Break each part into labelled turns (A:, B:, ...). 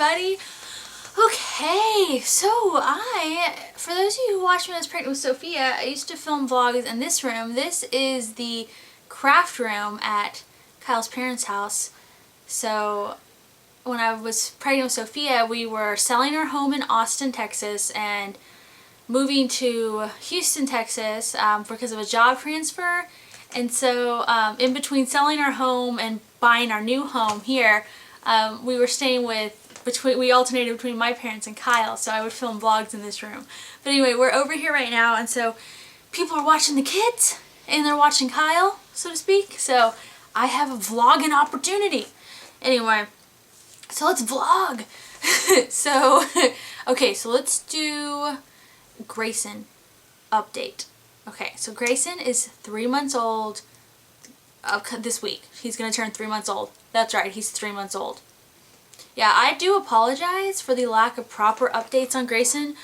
A: everybody. Okay, so for those of you who watched me when I was pregnant with Sophia, I used to film vlogs in this room. This is the craft room at Kyle's parents' house. So when I was pregnant with Sophia, we were selling our home in Austin, Texas, and moving to Houston, Texas because of a job transfer. And so in between selling our home and buying our new home here, we were staying we alternated between my parents and Kyle, so I would film vlogs in this room. But anyway, we're over here right now, and so people are watching the kids and they're watching Kyle, so to speak. So I have a vlogging opportunity. Anyway, so let's vlog. So okay, so let's do Grayson update. Okay, so Grayson is 3 months old this week. He's gonna turn 3 months old. That's right, he's 3 months old. Yeah, I do apologize for the lack of proper updates on Grayson,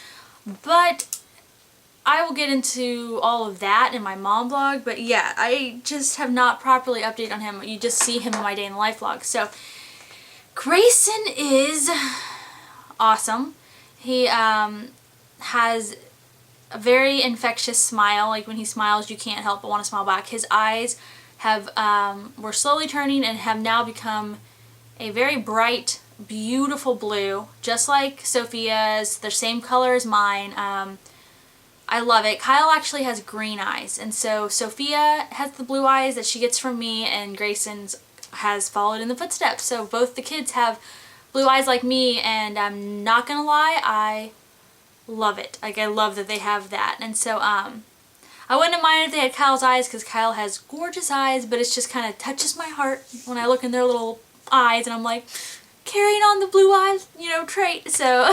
A: but I will get into all of that in my mom vlog. But yeah, I just have not properly updated on him. You just see him in my day in the life vlog. So Grayson is awesome. He has a very infectious smile. Like when he smiles, you can't help but want to smile back. His eyes were slowly turning and have now become a very bright, beautiful blue, just like Sophia's. They're same color as mine. I love it. Kyle actually has green eyes, and so Sophia has the blue eyes that she gets from me, and Grayson's has followed in the footsteps. So both the kids have blue eyes like me, and I'm not gonna lie, I love it. Like, I love that they have that. And so I wouldn't mind if they had Kyle's eyes, because Kyle has gorgeous eyes, but it just kind of touches my heart when I look in their little eyes, and I'm like, carrying on the blue eyes, trait. So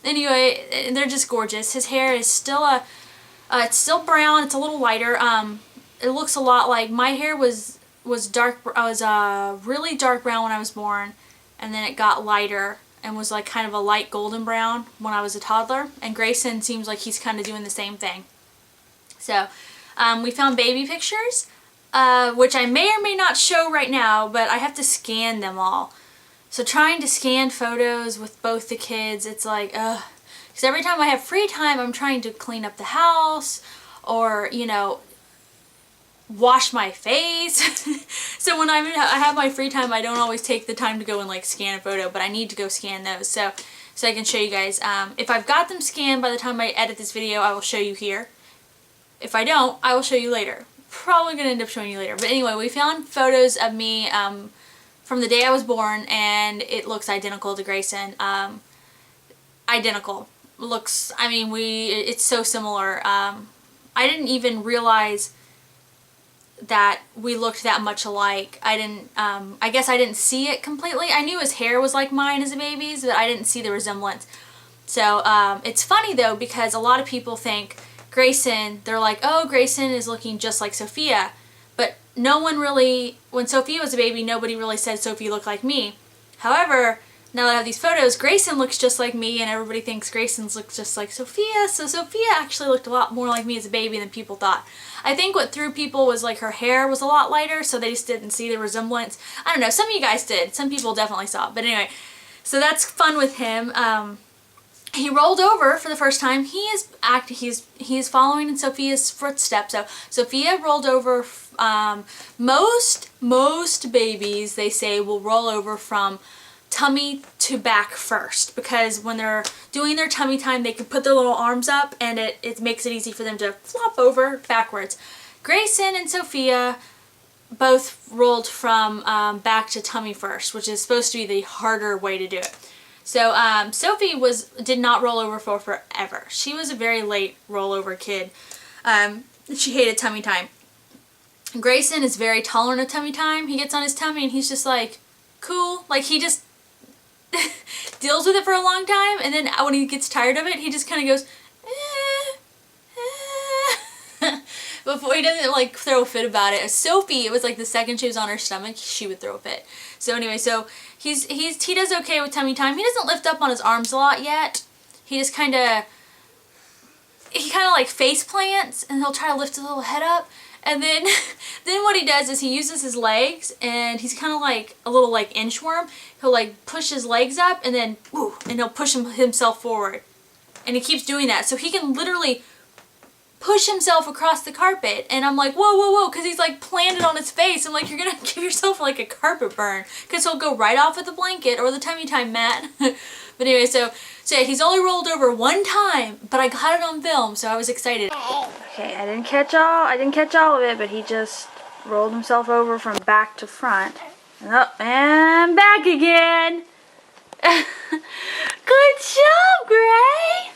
A: anyway, they're just gorgeous. His hair is still it's still brown. It's a little lighter. It looks a lot like my hair was dark. I was really dark brown when I was born, and then it got lighter and was like kind of a light golden brown when I was a toddler. And Grayson seems like he's kind of doing the same thing. So we found baby pictures, which I may or may not show right now, but I have to scan them all. So trying to scan photos with both the kids, it's like, ugh. Because every time I have free time, I'm trying to clean up the house or, wash my face. So when I have my free time, I don't always take the time to go and like scan a photo, but I need to go scan those so I can show you guys. If I've got them scanned by the time I edit this video, I will show you here. If I don't, I will show you later. Probably going to end up showing you later. But anyway, we found photos of me from the day I was born, and it looks identical to Grayson. Identical. Looks, it's so similar. I didn't even realize that we looked that much alike. I guess I didn't see it completely. I knew his hair was like mine as a baby's, but I didn't see the resemblance. So it's funny though, because a lot of people think Grayson, they're like, oh, Grayson is looking just like Sophia. But no one really, when Sophia was a baby, nobody really said Sophie looked like me. However, now that I have these photos, Grayson looks just like me, and everybody thinks Grayson looks just like Sophia. So Sophia actually looked a lot more like me as a baby than people thought. I think what threw people was like her hair was a lot lighter, so they just didn't see the resemblance. I don't know, some of you guys did. Some people definitely saw it. But anyway, so that's fun with him. He rolled over for the first time. He is following in Sophia's footsteps. So Sophia rolled over. Most babies, they say, will roll over from tummy to back first, because when they're doing their tummy time, they can put their little arms up, and it makes it easy for them to flop over backwards. Grayson and Sophia both rolled from back to tummy first, which is supposed to be the harder way to do it. So Sophie did not roll over for forever. She was a very late rollover kid. She hated tummy time. Grayson is very tolerant of tummy time. He gets on his tummy and he's just like, cool. Like, he just deals with it for a long time, and then when he gets tired of it, he just kind of goes, Before he doesn't like throw a fit about it. Sophie, it was like the second she was on her stomach, she would throw a fit. So anyway, so he does okay with tummy time. He doesn't lift up on his arms a lot yet. He just kind of like face plants, and he'll try to lift his little head up, And then, then what he does is he uses his legs, and he's kind of like a little like inchworm. He'll like push his legs up, and then, woo, and he'll push himself forward. And he keeps doing that. So he can literally push himself across the carpet. And I'm like, whoa, whoa, whoa, because he's like planted on his face. I'm like, you're going to give yourself like a carpet burn, because he'll go right off with the blanket or the tummy time mat. But anyway, so yeah, he's only rolled over one time, but I got it on film, so I was excited. Okay, I didn't catch all of it, but he just rolled himself over from back to front. And up and back again. Good job, Gray.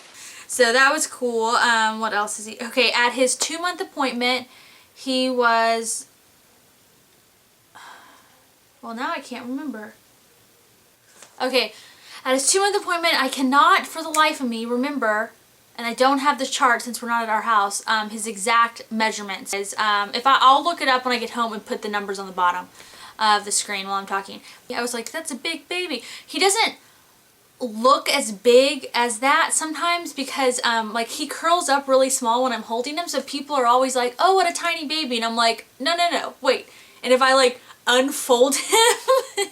A: So that was cool. What else is he? Okay, at his 2-month appointment, he was, well, now I can't remember. Okay, at his 2-month appointment, I cannot for the life of me remember, and I don't have the chart since we're not at our house, his exact measurements. I'll look it up when I get home and put the numbers on the bottom of the screen while I'm talking. I was like, that's a big baby. He doesn't look as big as that sometimes because like he curls up really small when I'm holding him, so people are always like, oh, what a tiny baby, and I'm like, no, wait. And if I like unfold him,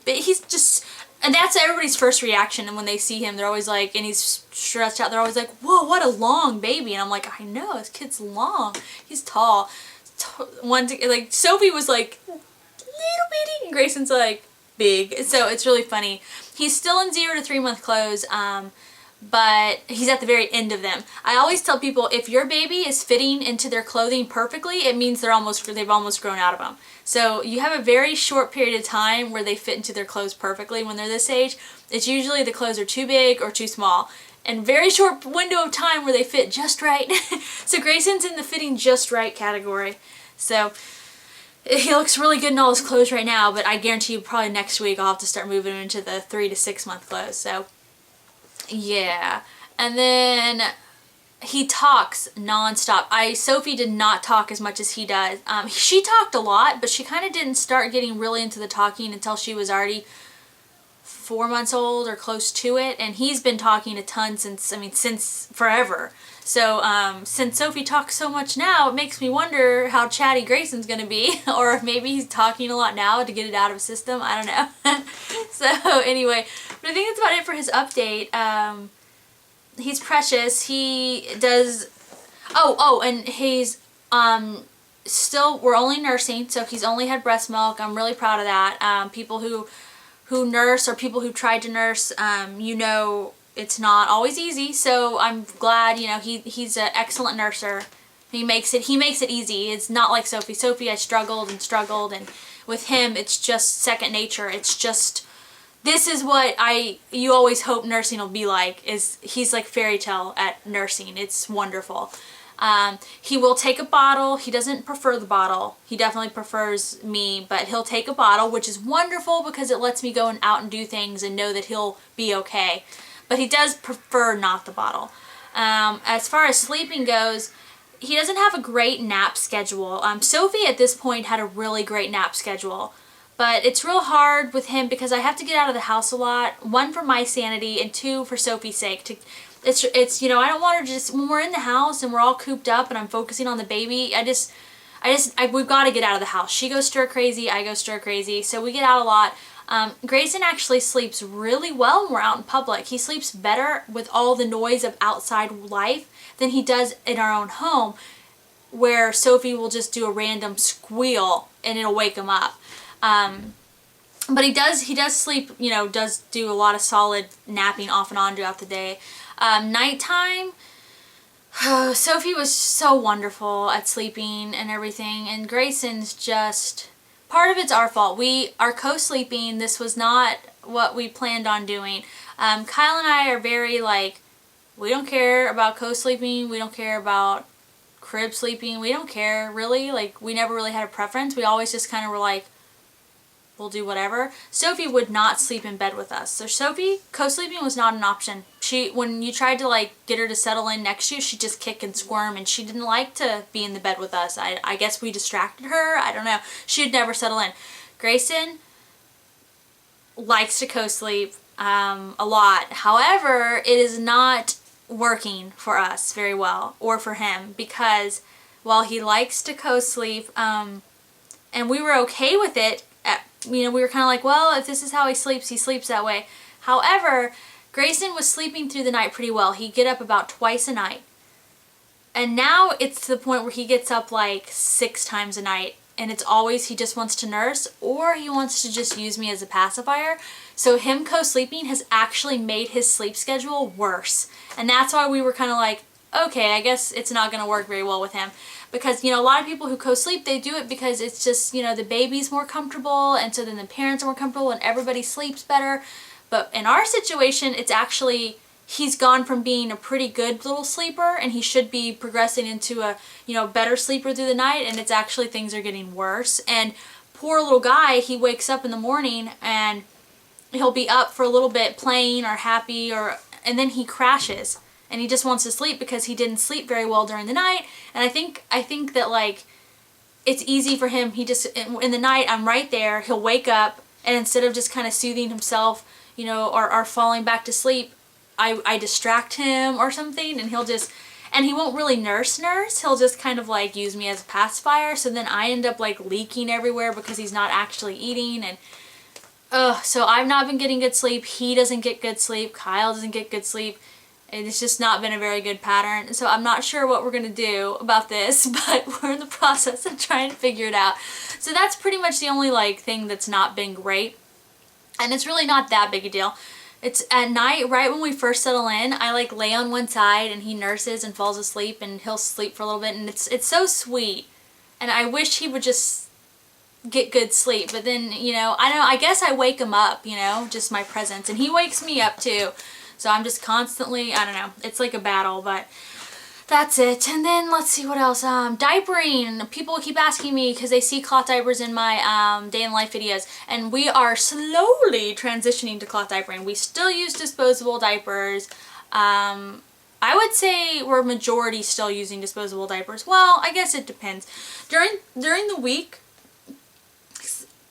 A: he's just, and that's everybody's first reaction, and when they see him, they're always like, and he's stretched out, they're always like, whoa, what a long baby. And I'm like, I know, this kid's long, he's tall. Like Sophie was like little bitty, and Grayson's like big, so it's really funny. He's still in 0 to 3 month clothes, but he's at the very end of them. I always tell people, if your baby is fitting into their clothing perfectly, it means they've almost grown out of them. So you have a very short period of time where they fit into their clothes perfectly. When they're this age, it's usually the clothes are too big or too small, and very short window of time where they fit just right. So Grayson's in the fitting just right category. So he looks really good in all his clothes right now, but I guarantee you probably next week I'll have to start moving him into the 3 to 6 month clothes. So yeah. And then he talks nonstop. Sophie did not talk as much as he does. She talked a lot, but she kind of didn't start getting really into the talking until she was already 4 months old or close to it. And he's been talking a ton since forever. So since Sophie talks so much now, it makes me wonder how chatty Grayson's gonna be, or if maybe he's talking a lot now to get it out of his system. I don't know. So anyway, but I think that's about it for his update. He's precious. He does. Oh, and he's still. We're only nursing, so he's only had breast milk. I'm really proud of that. People who nurse or people who tried to nurse, you know, it's not always easy, so I'm glad, you know, he's an excellent nurser. He makes it easy. It's not like Sophie. Sophie, I struggled, and with him, it's just second nature. It's just, this is what you always hope nursing will be like, is he's like fairy tale at nursing. It's wonderful. He will take a bottle. He doesn't prefer the bottle. He definitely prefers me, but he'll take a bottle, which is wonderful because it lets me go out and do things and know that he'll be okay. But he does prefer not the bottle. As far as sleeping goes, he doesn't have a great nap schedule. Sophie at this point had a really great nap schedule. But it's real hard with him because I have to get out of the house a lot. 1, for my sanity, and 2, for Sophie's sake. It's you know, I don't want her to just, when we're in the house and we're all cooped up and I'm focusing on the baby, we've got to get out of the house. She goes stir crazy, I go stir crazy, so we get out a lot. Grayson actually sleeps really well when we're out in public. He sleeps better with all the noise of outside life than he does in our own home, where Sophie will just do a random squeal and it'll wake him up. But he does sleep, you know, does do a lot of solid napping off and on throughout the day. Nighttime, Sophie was so wonderful at sleeping and everything, and Grayson's just, part of it's our fault. We are co-sleeping. This was not what we planned on doing. Kyle and I are very like, we don't care about co-sleeping. We don't care about crib sleeping. We don't care really. Like, we never really had a preference. We always just kind of were like, we'll do whatever. Sophie would not sleep in bed with us. So Sophie, co-sleeping was not an option. When you tried to like get her to settle in next to you, she'd just kick and squirm, and she didn't like to be in the bed with us. I guess we distracted her. I don't know. She'd never settle in. Grayson likes to co-sleep a lot. However, it is not working for us very well, or for him, because while he likes to co-sleep, and we were okay with it. We were kind of like, well, if this is how he sleeps that way. However, Grayson was sleeping through the night pretty well. He'd get up about twice a night. And now it's to the point where he gets up like 6 times a night. And it's always he just wants to nurse or he wants to just use me as a pacifier. So him co-sleeping has actually made his sleep schedule worse. And that's why we were kind of like, okay, I guess it's not going to work very well with him. Because, a lot of people who co-sleep, they do it because it's just, the baby's more comfortable, and so then the parents are more comfortable and everybody sleeps better. But in our situation, it's actually, he's gone from being a pretty good little sleeper and he should be progressing into a, better sleeper through the night, and it's actually things are getting worse. And poor little guy, he wakes up in the morning and he'll be up for a little bit playing or happy, and then he crashes. And he just wants to sleep because he didn't sleep very well during the night. And I think that like it's easy for him. He just in the night I'm right there. He'll wake up and instead of just kind of soothing himself, or falling back to sleep, I distract him or something, and he won't really nurse. He'll just kind of like use me as a pacifier. So then I end up like leaking everywhere because he's not actually eating. And so I've not been getting good sleep. He doesn't get good sleep. Kyle doesn't get good sleep. And it's just not been a very good pattern. So I'm not sure what we're going to do about this, but we're in the process of trying to figure it out. So that's pretty much the only like thing that's not been great. And it's really not that big a deal. It's at night, right when we first settle in, I like lay on one side and he nurses and falls asleep and he'll sleep for a little bit, and it's so sweet. And I wish he would just get good sleep. But then, I guess I wake him up, just my presence. And he wakes me up too. So I'm just constantly, I don't know, it's like a battle, but that's it. And then let's see what else. Diapering. People keep asking me because they see cloth diapers in my day in life videos, and we are slowly transitioning to cloth diapering. We still use disposable diapers. I would say we're majority still using disposable diapers. Well, I guess it depends. During the week,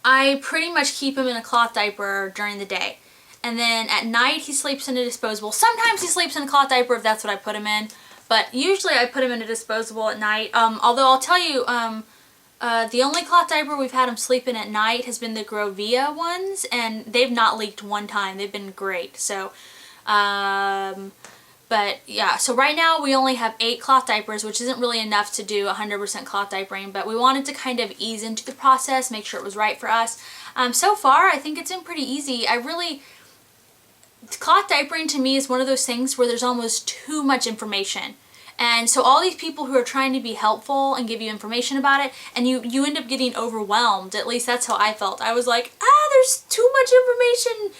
A: I pretty much keep him in a cloth diaper during the day. And then at night, he sleeps in a disposable. Sometimes he sleeps in a cloth diaper if that's what I put him in. But usually I put him in a disposable at night. Although I'll tell you, the only cloth diaper we've had him sleep in at night has been the Grovia ones. And they've not leaked one time. They've been great. So, but yeah. So right now we only have 8 cloth diapers, which isn't really enough to do 100% cloth diapering. But we wanted to kind of ease into the process, make sure it was right for us. So far, I think it's been pretty easy. Cloth diapering to me is one of those things where there's almost too much information. And so all these people who are trying to be helpful and give you information about it, and you end up getting overwhelmed. At least that's how I felt. I was like, there's too much information.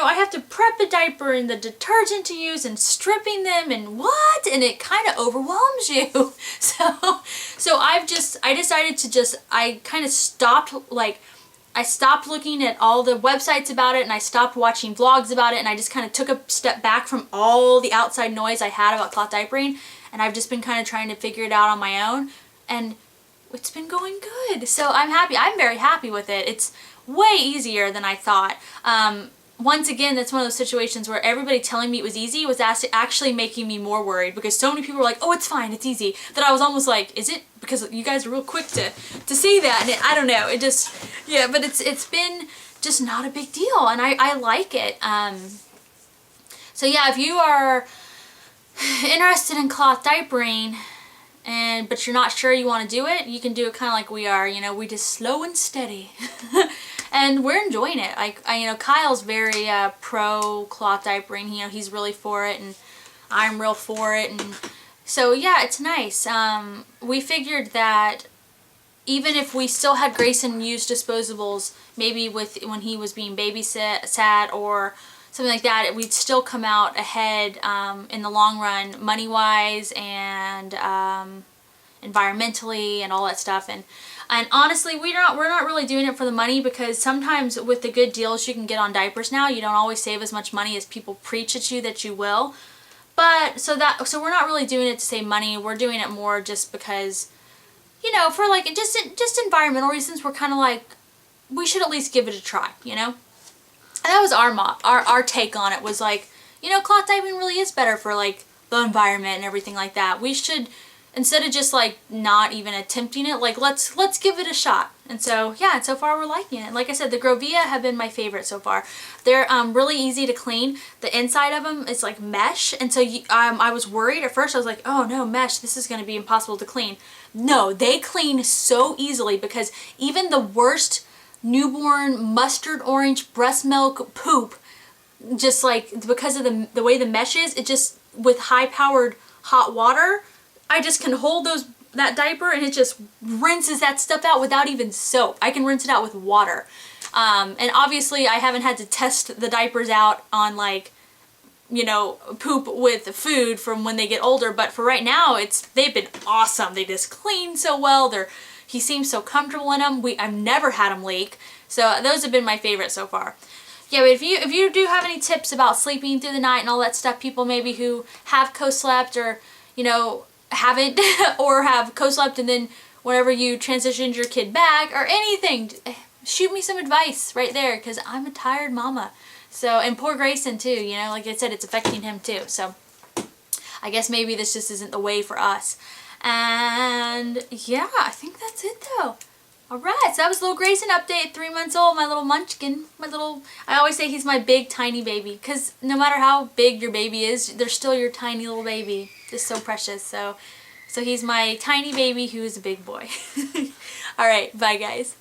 A: I have to prep a diaper and the detergent to use and stripping them and what? And it kind of overwhelms you. So I decided to I kind of stopped I stopped looking at all the websites about it, and I stopped watching vlogs about it, and I just kind of took a step back from all the outside noise I had about cloth diapering, and I've just been kind of trying to figure it out on my own, and it's been going good. So I'm happy. I'm very happy with it. It's way easier than I thought. Once again, that's one of those situations where everybody telling me it was easy was actually making me more worried, because so many people were like, oh, it's fine, it's easy, that I was almost like, is it? Because you guys are real quick to say that, and I don't know, it just, yeah, but it's been just not a big deal, and I like it. So yeah, if you are interested in cloth diapering, but you're not sure you want to do it, you can do it kind of like we are, we just slow and steady. And we're enjoying it. Kyle's very pro cloth diapering. He's really for it, and I'm real for it. And so yeah, it's nice. We figured that even if we still had Grayson use disposables, maybe when he was being babysat or something like that, we'd still come out ahead in the long run, money-wise and environmentally and all that stuff. And honestly, we're not really doing it for the money, because sometimes with the good deals you can get on diapers now, you don't always save as much money as people preach at you that you will. But so we're not really doing it to save money. We're doing it more just because, for like just environmental reasons. We're kind of like, we should at least give it a try, And that was our take on it, was like, cloth diapering really is better for like the environment and everything like that. We should, instead of just like not even attempting it, like let's give it a shot. And so yeah, and so far we're liking it. Like I said, the Grovia have been my favorite so far. They're really easy to clean. The inside of them is like mesh, and so I was worried at first. I was like, oh no, mesh, this is going to be impossible to clean. No, they clean so easily, because even the worst newborn mustard orange breast milk poop, just like because of the way the mesh is, it just, with high powered hot water, I just can hold that diaper and it just rinses that stuff out without even soap. I can rinse it out with water. And obviously I haven't had to test the diapers out on, like, you know, poop with food from when they get older, but for right now they've been awesome. They just clean so well. He seems so comfortable in them. I've never had him leak. So those have been my favorite so far. Yeah, but if you do have any tips about sleeping through the night and all that stuff, people maybe who have co-slept, or, you know, haven't or have co-slept and then whenever you transitioned your kid back or anything, shoot me some advice right there, because I'm a tired mama. So, and poor Grayson too, you know, like I said, it's affecting him too. So I guess maybe this just isn't the way for us. And yeah, I think that's it though. Alright, so that was little Grayson update, 3 months old, my little munchkin, I always say he's my big tiny baby, because no matter how big your baby is, they're still your tiny little baby, just so precious. So he's my tiny baby who is a big boy. Alright, bye guys.